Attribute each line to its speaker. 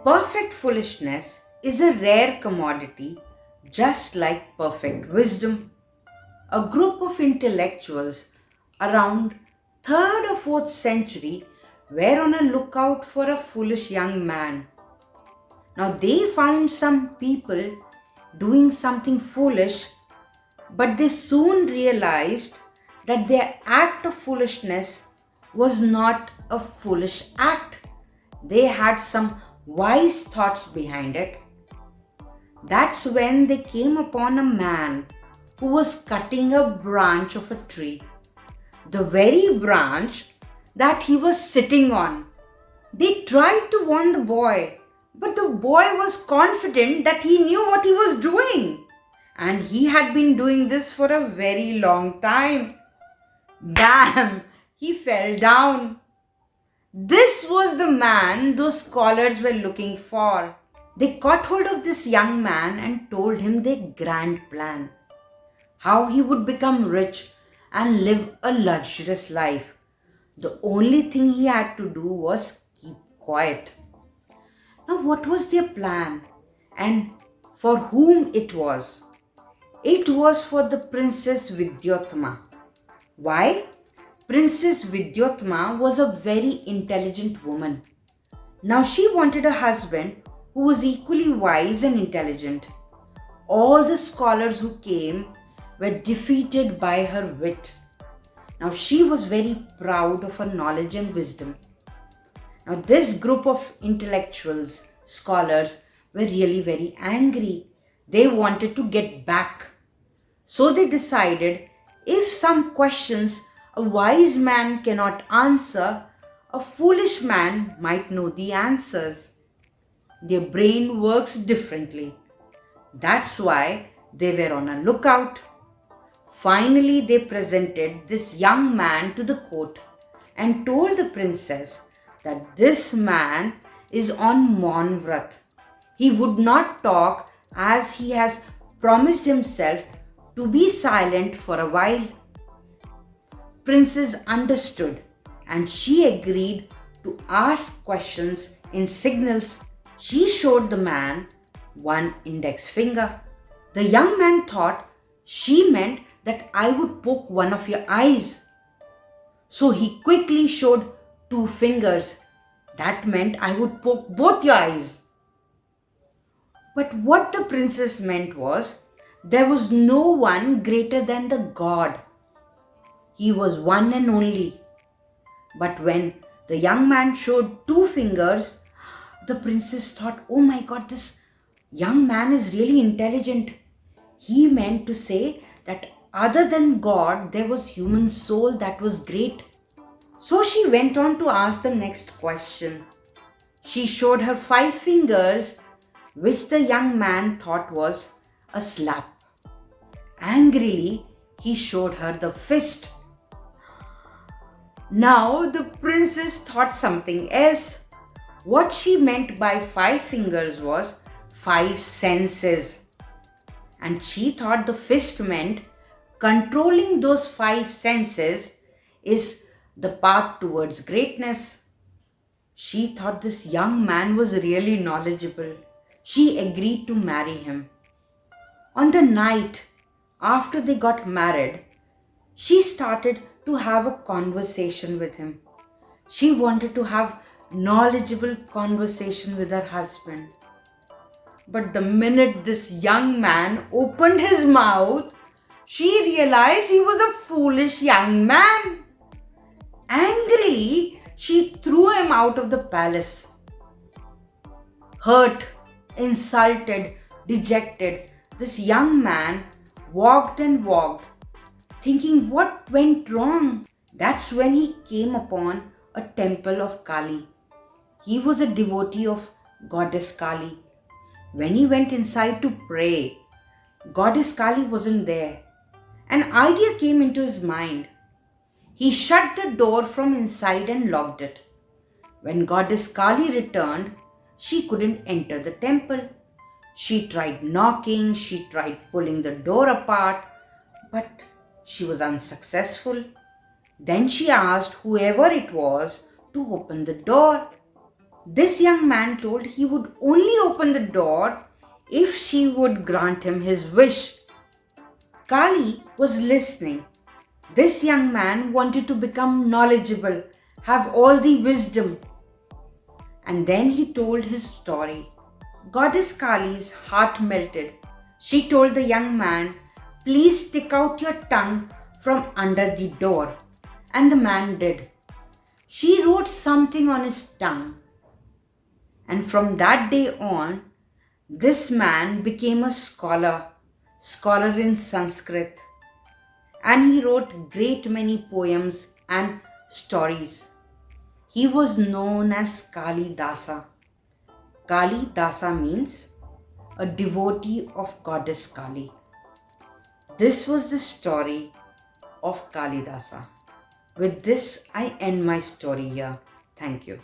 Speaker 1: Perfect foolishness is a rare commodity, just like perfect wisdom. A group of intellectuals around 3rd or 4th century were on a lookout for a foolish young man. Now they found some people doing something foolish, but they soon realized that their act of foolishness was not a foolish act. They had some wise thoughts behind it. That's when they came upon a man who was cutting a branch of a tree, the very branch that he was sitting on. They tried to warn the boy, but the boy was confident that he knew what he was doing. And he had been doing this for a very long time. Bam! He fell down. This was the man those scholars were looking for. They caught hold of this young man and told him their grand plan. How he would become rich and live a luxurious life. The only thing he had to do was keep quiet. Now, what was their plan and for whom it was? It was for the Princess Vidyotama. Why? Princess Vidyotama was a very intelligent woman. Now she wanted a husband who was equally wise and intelligent. All the scholars who came were defeated by her wit. Now she was very proud of her knowledge and wisdom. Now this group of intellectuals, scholars, were really very angry. They wanted to get back. So they decided, if some questions a wise man cannot answer, a foolish man might know the answers. Their brain works differently. That's why they were on a lookout. Finally, they presented this young man to the court and told the princess that this man is on Maunvrat. He would not talk as he has promised himself to be silent for a while. Princess understood and she agreed to ask questions in signals. She showed the man one index finger. The young man thought she meant that I would poke one of your eyes. So he quickly showed 2 fingers. That meant I would poke both your eyes. But what the princess meant was, there was no one greater than the God. He was one and only. But when the young man showed 2 fingers, the princess thought, oh my God, this young man is really intelligent. He meant to say that other than God, there was human soul that was great. So she went on to ask the next question. She showed her 5 fingers, which the young man thought was a slap. Angrily, he showed her the fist. Now the princess thought something else. What she meant by 5 fingers was 5 senses. And she thought the fist meant controlling those 5 senses is the path towards greatness. She thought this young man was really knowledgeable. She agreed to marry him. On the night after they got married, she started to have a conversation with him. She wanted to have knowledgeable conversation with her husband. But the minute this young man opened his mouth, she realized he was a foolish young man. Angrily, she threw him out of the palace. Hurt, insulted, dejected, this young man walked and walked, thinking what went wrong. That's when he came upon a temple of Kali. He was a devotee of Goddess Kali. When he went inside to pray, Goddess Kali wasn't there. An idea came into his mind. He shut the door from inside and locked it. When Goddess Kali returned, she couldn't enter the temple. She tried knocking, she tried pulling the door apart, but she was unsuccessful. Then she asked whoever it was to open the door. This young man told he would only open the door if she would grant him his wish. Kali was listening. This young man wanted to become knowledgeable, have all the wisdom. And then he told his story. Goddess Kali's heart melted. She told the young man, "Please stick out your tongue from under the door." And the man did. She wrote something on his tongue. And from that day on, this man became a scholar in Sanskrit. And he wrote great many poems and stories. He was known as Kalidasa. Kalidasa means a devotee of goddess Kali. This was the story of Kalidasa. With this, I end my story here. Thank you.